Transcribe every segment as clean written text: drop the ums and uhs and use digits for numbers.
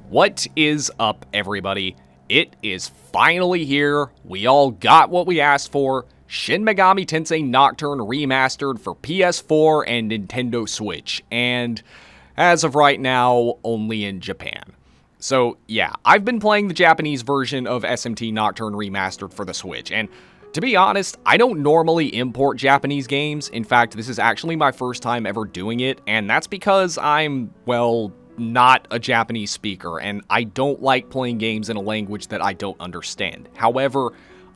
What is up, everybody? It is finally here. We all got what we asked for. Shin Megami Tensei Nocturne Remastered for PS4 and Nintendo Switch, and as of right now, only in Japan. So yeah, I've been playing the Japanese version of SMT Nocturne Remastered for the Switch, and to be honest, I don't normally import Japanese games. In fact, this is actually my first time ever doing it, and that's because I'm, well, not a Japanese speaker, and I don't like playing games in a language that I don't understand. However,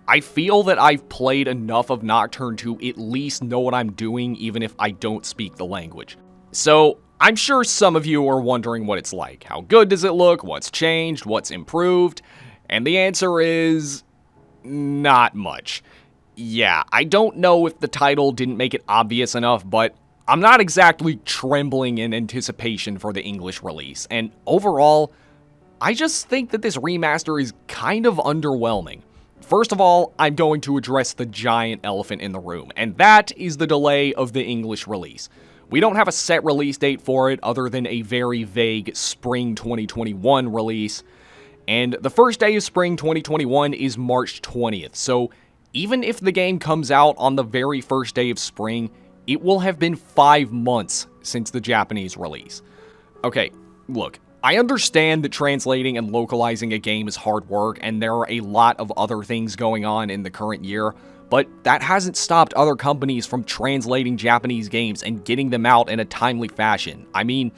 I feel that I've played enough of Nocturne to at least know what I'm doing, even if I don't speak the language. So, I'm sure some of you are wondering what it's like. How good does it look? What's changed? What's improved? And the answer is not much. Yeah, I don't know if the title didn't make it obvious enough, but I'm not exactly trembling in anticipation for the English release, and overall, I just think that this remaster is kind of underwhelming. First of all, I'm going to address the giant elephant in the room, and that is the delay of the English release. We don't have a set release date for it other than a very vague spring 2021 release, and the first day of spring 2021 is March 20th, so even if the game comes out on the very first day of spring, it will have been 5 months since the Japanese release. Okay, look, I understand that translating and localizing a game is hard work, and there are a lot of other things going on in the current year, but that hasn't stopped other companies from translating Japanese games and getting them out in a timely fashion. I mean,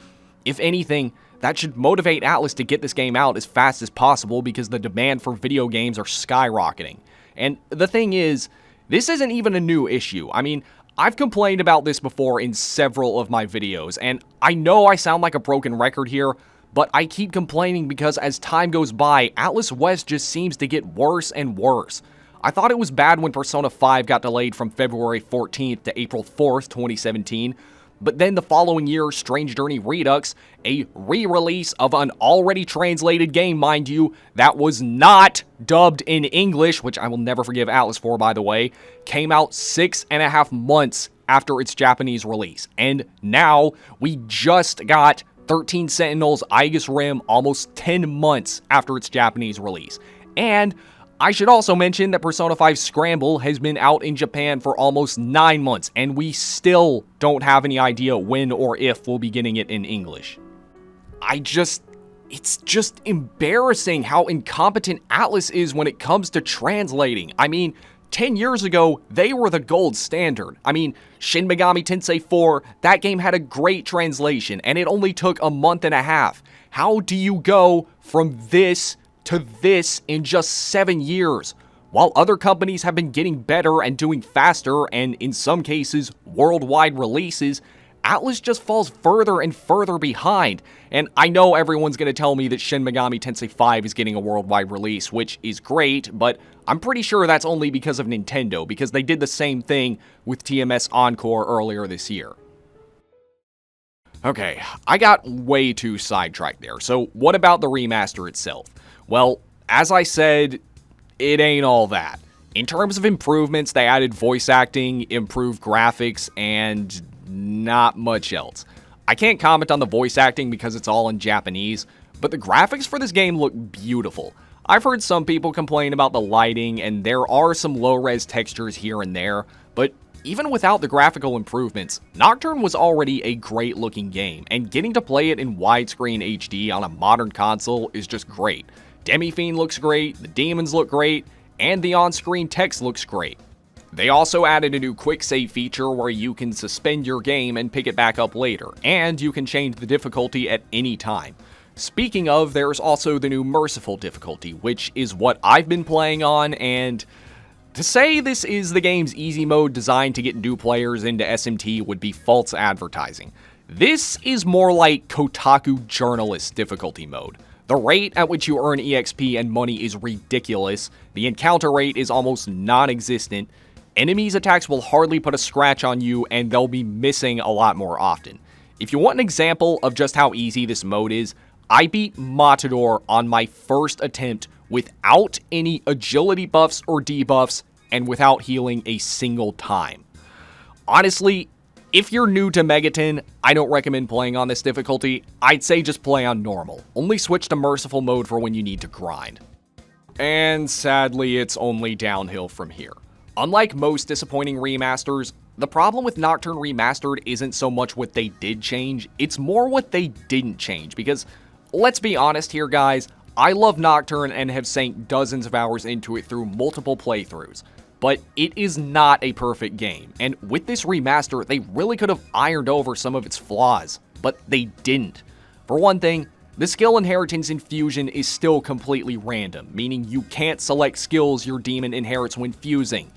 if anything, that should motivate Atlus to get this game out as fast as possible because the demand for video games are skyrocketing. And the thing is, this isn't even a new issue. I mean, I've complained about this before in several of my videos, and I know I sound like a broken record here, but I keep complaining because as time goes by, Atlus West just seems to get worse and worse. I thought it was bad when Persona 5 got delayed from February 14th to April 4th, 2017, but then the following year, Strange Journey Redux, a re-release of an already translated game, mind you, that was not dubbed in English, which I will never forgive Atlus for, by the way, came out 6.5 months after its Japanese release. And now, we just got 13 Sentinels Aegis Rim almost 10 months after its Japanese release. And I should also mention that Persona 5 Scramble has been out in Japan for almost 9 months, and we still don't have any idea when or if we'll be getting it in English. It's just embarrassing how incompetent Atlus is when it comes to translating. I mean, 10 years ago, they were the gold standard. I mean, Shin Megami Tensei 4, that game had a great translation, and it only took a month and a half. How do you go from this to this in just 7 years? While other companies have been getting better and doing faster, and in some cases, worldwide releases, Atlus just falls further and further behind. And I know everyone's going to tell me that Shin Megami Tensei 5 is getting a worldwide release, which is great, but I'm pretty sure that's only because of Nintendo, because they did the same thing with TMS Encore earlier this year. Okay, I got way too sidetracked there, so what about the remaster itself? Well, as I said, it ain't all that. In terms of improvements, they added voice acting, improved graphics, and not much else. I can't comment on the voice acting because it's all in Japanese, but the graphics for this game look beautiful. I've heard some people complain about the lighting, and there are some low-res textures here and there, but even without the graphical improvements, Nocturne was already a great-looking game, and getting to play it in widescreen HD on a modern console is just great. Demi-Fiend looks great, the demons look great, and the on-screen text looks great. They also added a new quick save feature where you can suspend your game and pick it back up later, and you can change the difficulty at any time. Speaking of, there's also the new merciful difficulty, which is what I've been playing on, and to say this is the game's easy mode designed to get new players into SMT would be false advertising. This is more like Kotaku journalist difficulty mode. The rate at which you earn EXP and money is ridiculous, the encounter rate is almost non-existent, enemies' attacks will hardly put a scratch on you, and they'll be missing a lot more often. If you want an example of just how easy this mode is, I beat Matador on my first attempt without any agility buffs or debuffs, and without healing a single time. Honestly, If you're new to Megaton, I don't recommend playing on this difficulty. I'd say just play on normal. Only switch to merciful mode for when you need to grind. And sadly, it's only downhill from here. Unlike most disappointing remasters, the problem with Nocturne Remastered isn't so much what they did change, it's more what they didn't change, because let's be honest here, guys, I love Nocturne and have sank dozens of hours into it through multiple playthroughs. But it is not a perfect game, and with this remaster, they really could have ironed over some of its flaws, but they didn't. For one thing, the skill inheritance in Fusion is still completely random, meaning you can't select skills your demon inherits when fusing.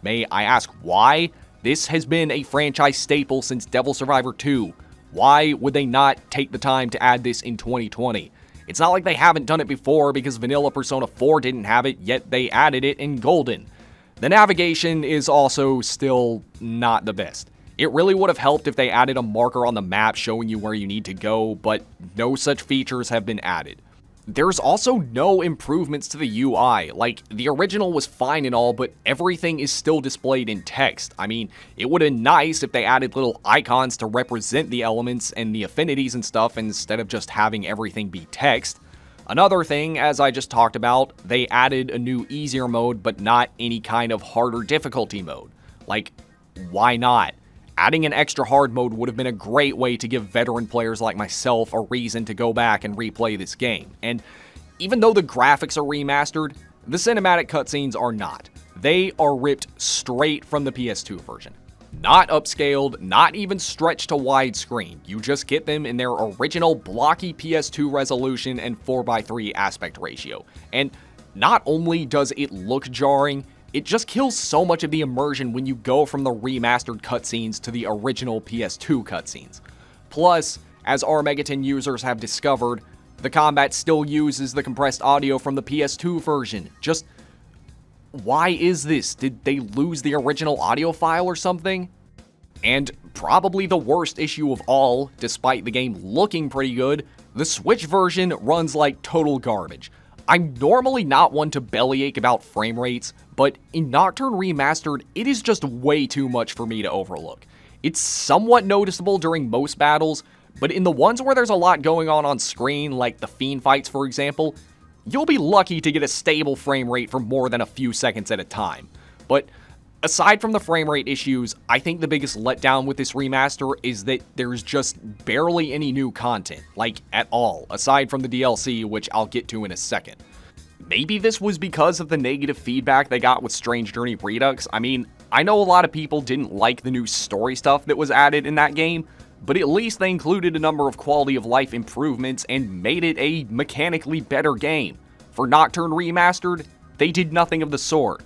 May I ask why? This has been a franchise staple since Devil Survivor 2. Why would they not take the time to add this in 2020? It's not like they haven't done it before because vanilla Persona 4 didn't have it, yet they added it in Golden. The navigation is also still not the best. It really would have helped if they added a marker on the map showing you where you need to go, but no such features have been added. There's also no improvements to the UI. Like, the original was fine and all, but everything is still displayed in text. I mean, it would have been nice if they added little icons to represent the elements and the affinities and stuff instead of just having everything be text. Another thing, as I just talked about, they added a new easier mode, but not any kind of harder difficulty mode. Like, why not? Adding an extra hard mode would have been a great way to give veteran players like myself a reason to go back and replay this game. And even though the graphics are remastered, the cinematic cutscenes are not. They are ripped straight from the PS2 version. Not upscaled, not even stretched to widescreen. You just get them in their original blocky PS2 resolution and 4:3 aspect ratio. And not only does it look jarring, it just kills so much of the immersion when you go from the remastered cutscenes to the original PS2 cutscenes. Plus, as our Megaton users have discovered, the combat still uses the compressed audio from the PS2 version. Just why is this? Did they lose the original audio file or something? And probably the worst issue of all, despite the game looking pretty good, the Switch version runs like total garbage. I'm normally not one to bellyache about frame rates, but in Nocturne Remastered, it is just way too much for me to overlook. It's somewhat noticeable during most battles, but in the ones where there's a lot going on screen, like the Fiend fights for example, you'll be lucky to get a stable frame rate for more than a few seconds at a time. But aside from the frame rate issues, I think the biggest letdown with this remaster is that there's just barely any new content, like at all, aside from the DLC, which I'll get to in a second. Maybe this was because of the negative feedback they got with Strange Journey Redux. I mean, I know a lot of people didn't like the new story stuff that was added in that game, but at least they included a number of quality of life improvements and made it a mechanically better game. For Nocturne Remastered, they did nothing of the sort.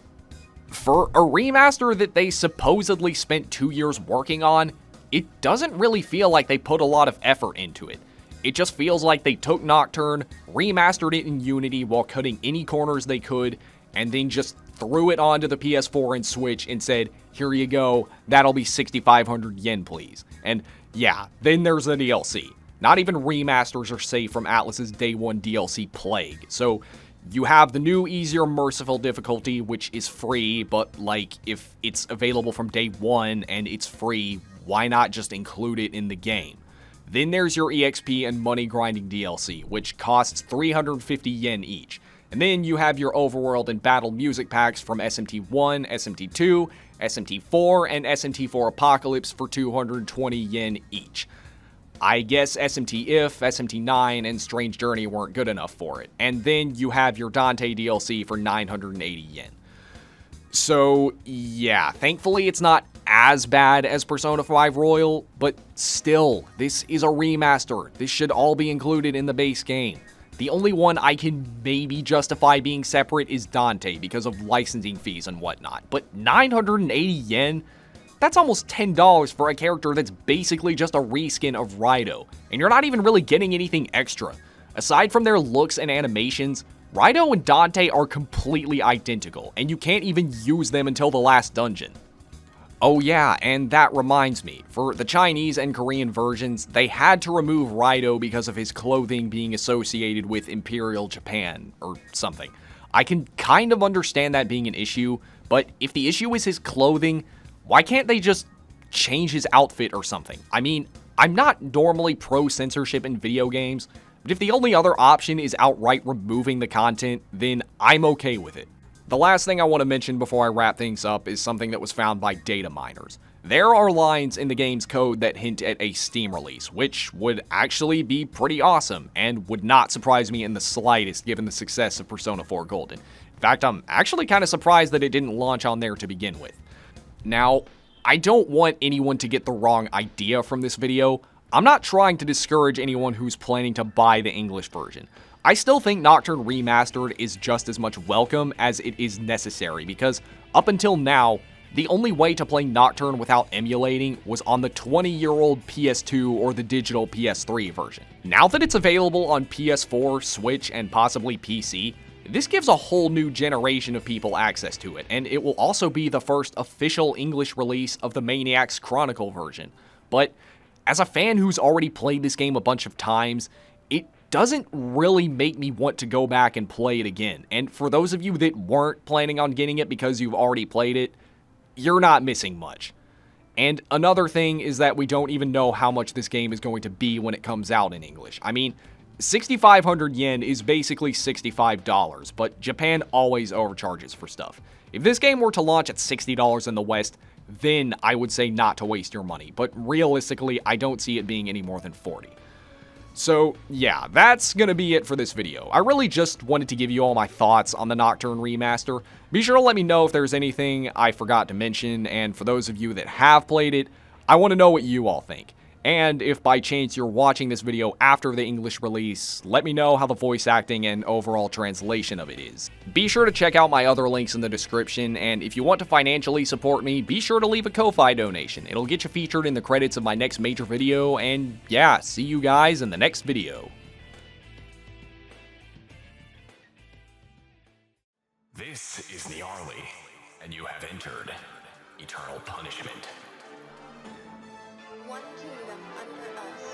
For a remaster that they supposedly spent 2 years working on, it doesn't really feel like they put a lot of effort into it. It just feels like they took Nocturne, remastered it in Unity while cutting any corners they could, and then just threw it onto the PS4 and Switch and said, here you go, that'll be 6,500 yen please. And yeah, then there's the DLC. Not even remasters are safe from Atlus's Day 1 DLC plague. So you have the new easier merciful difficulty, which is free, but like, if it's available from Day 1 and it's free, why not just include it in the game? Then there's your EXP and money grinding DLC, which costs 350 yen each. And then you have your overworld and battle music packs from SMT1, SMT2, SMT4, and SMT4 Apocalypse for 220 yen each. I guess SMT If, SMT9, and Strange Journey weren't good enough for it. And then you have your Dante DLC for 980 yen. So, yeah, thankfully it's not as bad as Persona 5 Royal, but still, this is a remaster. This should all be included in the base game. The only one I can maybe justify being separate is Dante because of licensing fees and whatnot. But 980 yen? That's almost $10 for a character that's basically just a reskin of Raido, and you're not even really getting anything extra. Aside from their looks and animations, Raido and Dante are completely identical, and you can't even use them until the last dungeon. Oh yeah, and that reminds me, for the Chinese and Korean versions, they had to remove Raido because of his clothing being associated with Imperial Japan, or something. I can kind of understand that being an issue, but if the issue is his clothing, why can't they just change his outfit or something. I mean, I'm not normally pro-censorship in video games, but if the only other option is outright removing the content, then I'm okay with it. The last thing I want to mention before I wrap things up is something that was found by data miners. There are lines in the game's code that hint at a Steam release, which would actually be pretty awesome, and would not surprise me in the slightest given the success of Persona 4 Golden. In fact, I'm actually kind of surprised that it didn't launch on there to begin with. Now, I don't want anyone to get the wrong idea from this video. I'm not trying to discourage anyone who's planning to buy the English version. I still think Nocturne Remastered is just as much welcome as it is necessary, because up until now, the only way to play Nocturne without emulating was on the 20-year-old PS2 or the digital PS3 version. Now that it's available on PS4, Switch, and possibly PC, this gives a whole new generation of people access to it, and it will also be the first official English release of the Maniacs Chronicle version. But as a fan who's already played this game a bunch of times, it doesn't really make me want to go back and play it again. And for those of you that weren't planning on getting it because you've already played it, you're not missing much. And another thing is that we don't even know how much this game is going to be when it comes out in English. I mean, 6,500 yen is basically $65, but Japan always overcharges for stuff. If this game were to launch at $60 in the West, then I would say not to waste your money, but realistically, I don't see it being any more than 40. So yeah, that's gonna be it for this video. I really just wanted to give you all my thoughts on the Nocturne Remaster. Be sure to let me know if there's anything I forgot to mention, and for those of you that have played it, I want to know what you all think. And if by chance you're watching this video after the English release, let me know how the voice acting and overall translation of it is. Be sure to check out my other links in the description, and if you want to financially support me, be sure to leave a Ko-Fi donation. It'll get you featured in the credits of my next major video, and yeah, see you guys in the next video. This is Gnarly, and you have entered Eternal Punishment. One kingdom under us.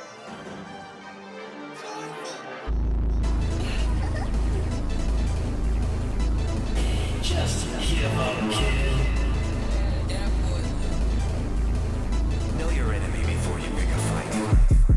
Just give up, kid. Know your enemy before you pick a fight.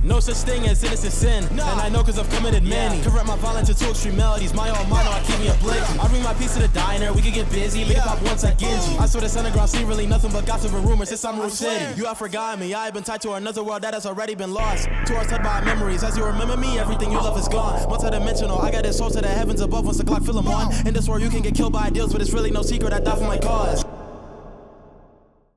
No such thing as innocent sin, and I know cause I've committed many. Convert my violence into extreme melodies, my own motto, I keep me a blick. I bring my piece to the diner, we can get busy, make it pop once like Genji. I swear this underground scene really nothing but gossip and rumors, it's Summer City. You have forgotten me, I have been tied to another world that has already been lost. To our by memories, as you remember me, everything you love is gone. Multidimensional, I got this soul to the heavens above once the clock fill them on. In this world you can get killed by ideals, but it's really no secret I die for my cause.